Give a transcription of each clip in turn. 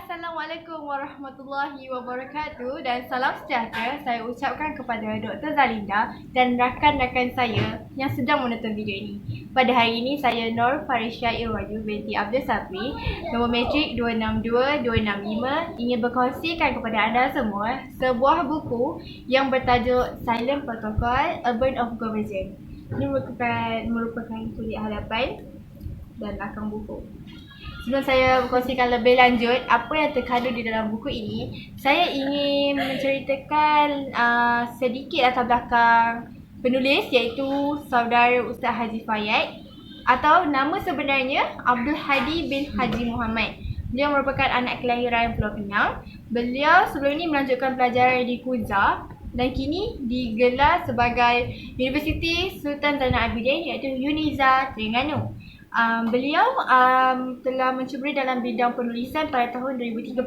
Assalamualaikum warahmatullahi wabarakatuh dan salam sejahtera saya ucapkan kepada Dr. Zalinda dan rakan-rakan saya yang sedang menonton video ini. Pada hari ini saya Nur Farisha Irwaju binti Abdul Sabri, nombor matrik 262265, ingin berkongsikan kepada anda semua sebuah buku yang bertajuk Silent Protocol: A Burn of Conversion. Ini merupakan kulit hadapan dan belakang buku. Sebelum saya berkongsikan lebih lanjut apa yang terkandung di dalam buku ini, saya ingin menceritakan sedikit latar belakang penulis, iaitu saudara Ustaz Haji Fayad, atau nama sebenarnya Abdul Hadi bin Haji Muhammad. Beliau merupakan anak kelahiran Pulau Pinang. Beliau sebelum ini melanjutkan pelajaran di Kuza dan kini digelar sebagai Universiti Sultan Zainal Abidin, iaitu Uniza Terengganu. Beliau telah mencuburi dalam bidang penulisan pada tahun 2013.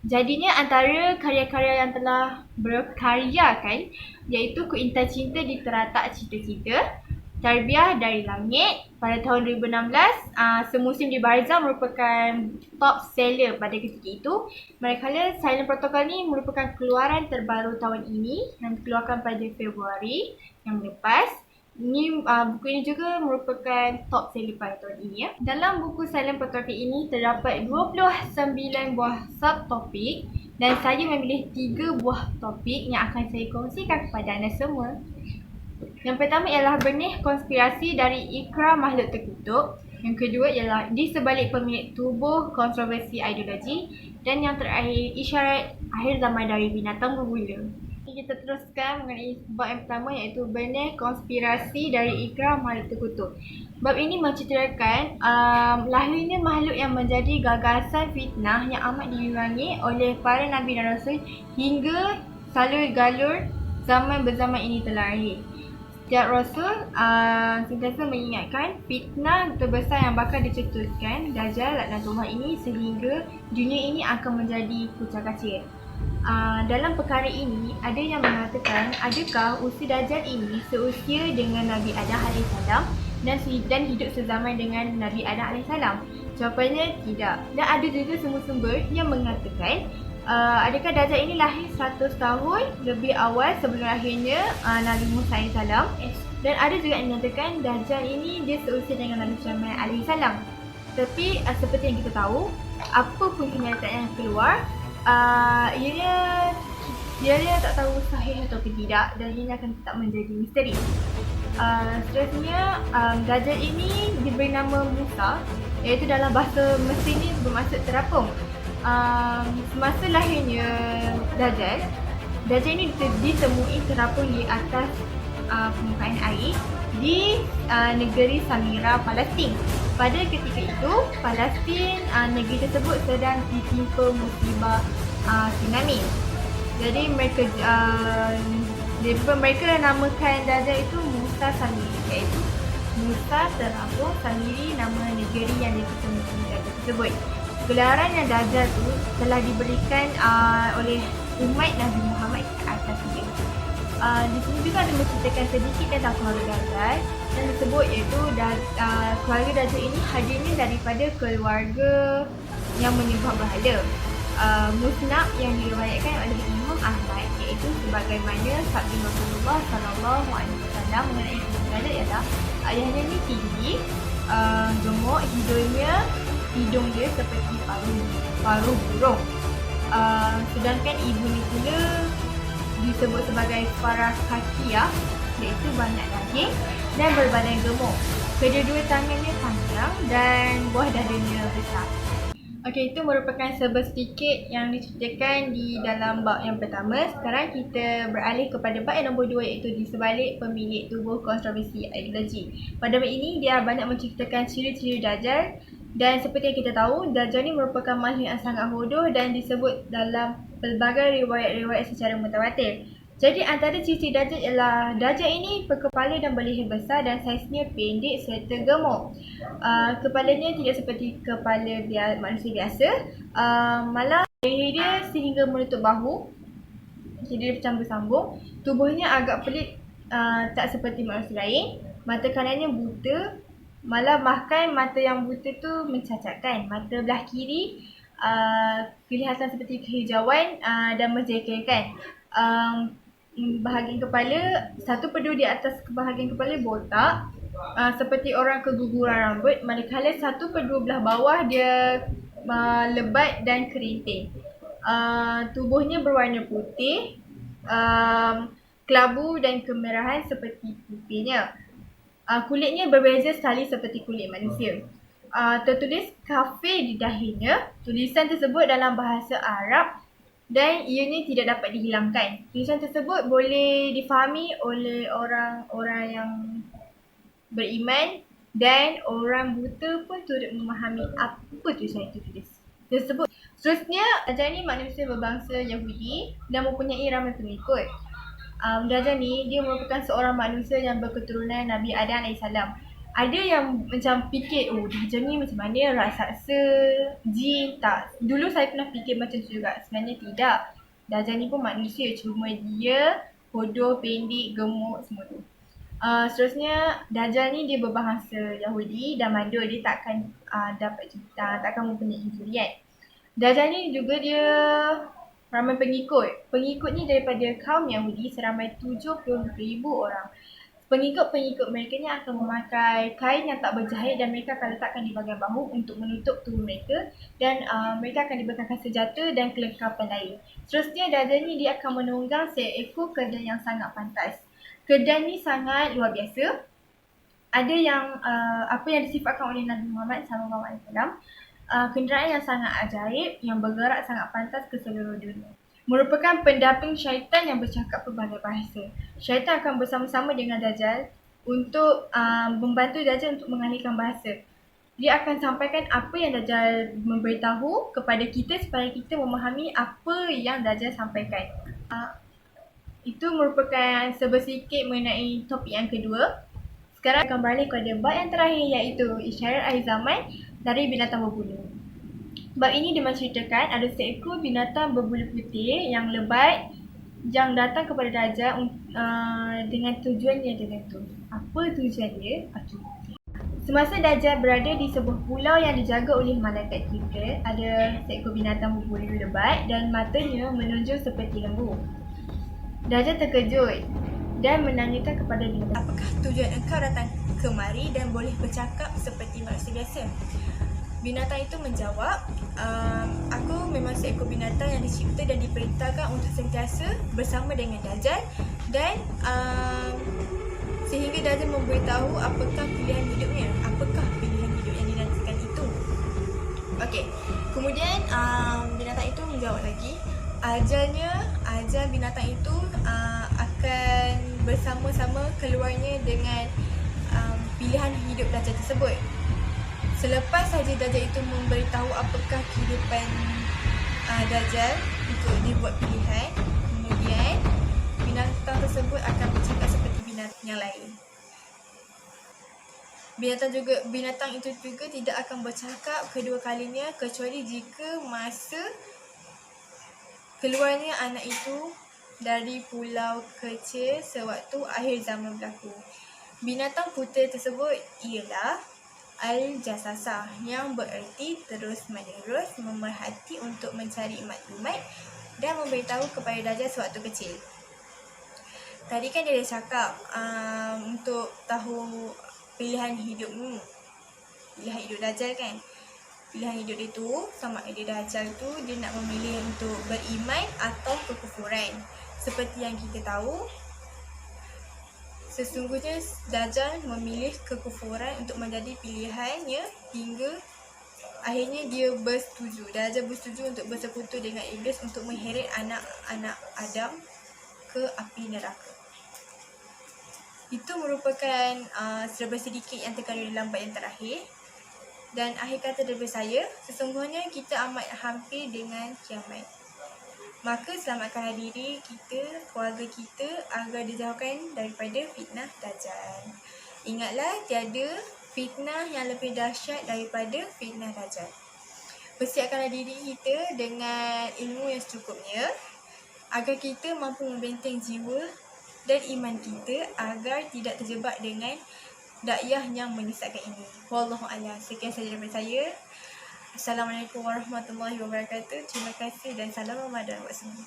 Jadinya antara karya-karya yang telah berkaryakan iaitu Ku Intan Cinta di Teratak Cita-Cita, Tarbiyah dari Langit pada tahun 2016, Semusim di Barzah merupakan top seller pada ketika itu. Manakala Silent Protocol ni merupakan keluaran terbaru tahun ini yang dikeluarkan pada Februari yang lepas. Buku ini juga merupakan top seller pada tahun ini ya. Dalam buku Silent Protocol ini terdapat 29 buah subtopik dan saya memilih 3 buah topik yang akan saya kongsikan kepada anda semua. Yang pertama ialah benih konspirasi dari ikrar makhluk terkutuk. Yang kedua ialah di sebalik pemilik tubuh kontroversi ideologi. Dan yang terakhir, isyarat akhir zaman dari binatang berbulu. Kita teruskan mengenai bab yang pertama, iaitu benih konspirasi dari ikrar makhluk terkutuk. Bab ini menceritakan lahirnya makhluk yang menjadi gagasan fitnah yang amat dibimbingi oleh para nabi dan rasul hingga salur galur zaman berzaman ini telah lahir. Setiap rasul sentiasa mengingatkan fitnah terbesar yang bakal dicetuskan Dajjal laknatullah ini sehingga dunia ini akan menjadi kucak-kacir. Dalam perkara ini, ada yang mengatakan adakah usia Dajjal ini seusia dengan Nabi Adam AS dan hidup sezaman dengan Nabi Adam AS? Jawapannya tidak. Dan ada juga sumber-sumber yang mengatakan adakah Dajjal ini lahir 100 tahun lebih awal sebelum lahirnya Nabi Musa AS. Dan ada juga yang mengatakan Dajjal ini dia seusia dengan Nabi Sulaiman AS. Tapi seperti yang kita tahu, apa pun kenyataan yang keluar, ia tak tahu sahih atau tidak, dan ini akan tetap menjadi misteri. Seterusnya, Dajjal ini diberi nama Musa, iaitu dalam bahasa Mesir ni bermaksud terapung. Semasa lahirnya Dajjal ini ditemui terapung di atas permukaan air di negeri Samira, Palestin. Pada ketika itu, Palestin, negeri tersebut sedang ditimpa musibah tsunami. Jadi mereka namakan Dajjal itu Musa Samiri, iaitu Musa terapung, Samiri nama negeri yang ditemui Dajjal tersebut. Gelaran yang Dajjal tu telah diberikan oleh umat Nabi Muhammad ke atas dia. Di sini juga ada menceritakan sedikit tentang keluarga Dajjal dan disebut iaitu keluarga Dajjal ini hadirnya daripada keluarga yang menyembah berhala. Musnad yang diriwayatkan oleh Imam Ahmad, iaitu sebagaimana sabda Rasulullah SAW mengenai Dajjal ialah ayahnya ni tinggi, gemuk, hidung dia seperti paruh burung. Sedangkan ibu ni pula disebut sebagai Farah Kakiyah, iaitu banyak daging dan berbadan gemuk. Kedua-dua tangannya panjang dan buah dadanya besar. Okey, itu merupakan sedikit yang diceritakan di dalam bab yang pertama. Sekarang kita beralih kepada bab yang nombor 2, iaitu di sebalik pemilik tubuh kontroversi ideologi. Pada bab ini, dia banyak menceritakan ciri-ciri Dajjal. Dan seperti yang kita tahu, Dajjal ini merupakan makhluk yang sangat bodoh dan disebut dalam pelbagai riwayat-riwayat secara mutawatir. Jadi antara ciri-ciri Dajjal ialah Dajjal ini berkepala dan berleher besar dan saiznya pendek serta gemuk. Kepalanya tidak seperti kepala manusia biasa, malah leher dia sehingga menutup bahu, jadi dia bersambung-sambung. Tubuhnya agak pelik, tak seperti manusia lain. Mata kanannya buta, malah bahkan mata yang buta tu mencacatkan. Mata belah kiri kelihatan seperti kehijauan dan menjengkelkan. Bahagian kepala, 1/2 di atas bahagian kepala botak, seperti orang keguguran rambut, manakala 1/2 belah bawah dia lebat dan kerinting. Tubuhnya berwarna putih, kelabu dan kemerahan seperti pupilnya. Kulitnya berbeza sekali seperti kulit manusia. Tertulis kafe di dahinya. Tulisan tersebut dalam bahasa Arab dan ianya tidak dapat dihilangkan. Tulisan tersebut boleh difahami oleh orang-orang yang beriman dan orang buta pun turut memahami apa tulisan itu tersebut. Seterusnya, Dajjal ni manusia berbangsa Yahudi dan mempunyai ramai pengikut. Dajjal ni dia merupakan seorang manusia yang berketurunan Nabi Adam AS. Ada yang macam fikir, Dajjal ni macam mana, raksasa, jin, tak. Dulu saya pernah fikir macam tu juga. Sebenarnya tidak. Dajjal ni pun manusia, cuma dia bodoh, pendek, gemuk, semua tu. Seterusnya, Dajjal ni dia berbahasa Yahudi dan mandul. Dia takkan takkan mempunyai zuriat. Dajjal ni juga dia ramai pengikut. Pengikutnya daripada kaum Yahudi seramai 70,000 orang. Pengikut-pengikut mereka ni akan memakai kain yang tak berjahit dan mereka akan letakkan di bahagian bahu untuk menutup tubuh mereka, dan mereka akan dibekalkan senjata dan kelengkapan lain. Seterusnya, Dajjal ni dia akan menunggang seekor keldai yang sangat pantas. Keldai ni sangat luar biasa. Ada yang apa yang disifatkan oleh Nabi Muhammad SAW, kenderaan yang sangat ajaib yang bergerak sangat pantas ke seluruh dunia. Merupakan pendamping syaitan yang bercakap pelbagai bahasa. Syaitan akan bersama-sama dengan Dajjal untuk membantu Dajjal untuk mengalihkan bahasa. Dia akan sampaikan apa yang Dajjal memberitahu kepada kita supaya kita memahami apa yang Dajjal sampaikan. Itu merupakan sebersikit mengenai topik yang kedua. Sekarang akan balik kepada bab yang terakhir, iaitu isyarat akhir zaman dari binatang berbulu. Bab ini dia menceritakan ada seekor binatang berbulu putih yang lebat yang datang kepada Dajjal dengan tujuan yang tertentu. Apa tujuan dia? Semasa Dajjal berada di sebuah pulau yang dijaga oleh malaikat Jibril, ada seekor binatang berbulu lebat dan matanya menonjol seperti lembu. Dajjal terkejut dan menanyakan kepada binatang, apakah tujuan engkau datang kemari dan boleh bercakap seperti manusia biasa? Binatang itu menjawab, aku memang seekor binatang yang dicipta dan diperintahkan untuk sentiasa bersama dengan Dajjal, dan sehingga Dajjal memberitahu apakah pilihan hidupnya, apakah pilihan hidup yang dinantikan itu. Okey, kemudian binatang itu menjawab lagi, ajal binatang itu akan bersama-sama keluarnya dengan pilihan hidup Dajjal tersebut. Selepas saja Dajjal itu memberitahu apakah kehidupan Dajjal untuk dibuat pilihan, kemudian binatang tersebut akan bercakap seperti binatang yang lain. Binatang itu juga tidak akan bercakap kedua kalinya kecuali jika masa keluarnya anak itu dari pulau kecil sewaktu akhir zaman berlaku. Binatang putih tersebut ialah Al-Jassasah, yang bererti terus-menerus memerhati untuk mencari maklumat dan memberitahu kepada Dajjal sewaktu kecil. Tadi kan dia dah cakap untuk tahu pilihan hidupmu, pilihan hidup Dajjal kan. Pilihan hidup dia tu, sama ada Dajjal tu dia nak memilih untuk beriman atau kekufuran. Seperti yang kita tahu, sesungguhnya Dajjal memilih kekufuran untuk menjadi pilihannya hingga akhirnya dia bersetuju. Dajjal bersetuju untuk bersekutu dengan Iblis untuk mengheret anak-anak Adam ke api neraka. Itu merupakan serba sedikit yang terkandung dalam bab yang terakhir. Dan akhir kata daripada saya, sesungguhnya kita amat hampir dengan kiamat. Maka selamatkanlah diri kita, keluarga kita agar dijauhkan daripada fitnah Dajjal. Ingatlah, tiada fitnah yang lebih dahsyat daripada fitnah Dajjal. Persiapkanlah diri kita dengan ilmu yang secukupnya agar kita mampu membenteng jiwa dan iman kita agar tidak terjebak dengan dakwah yang menyesatkan ini. Wallahu a'lam. Sekian sahaja daripada saya. Assalamualaikum warahmatullahi wabarakatuh. Terima kasih dan salam Ramadan buat semua.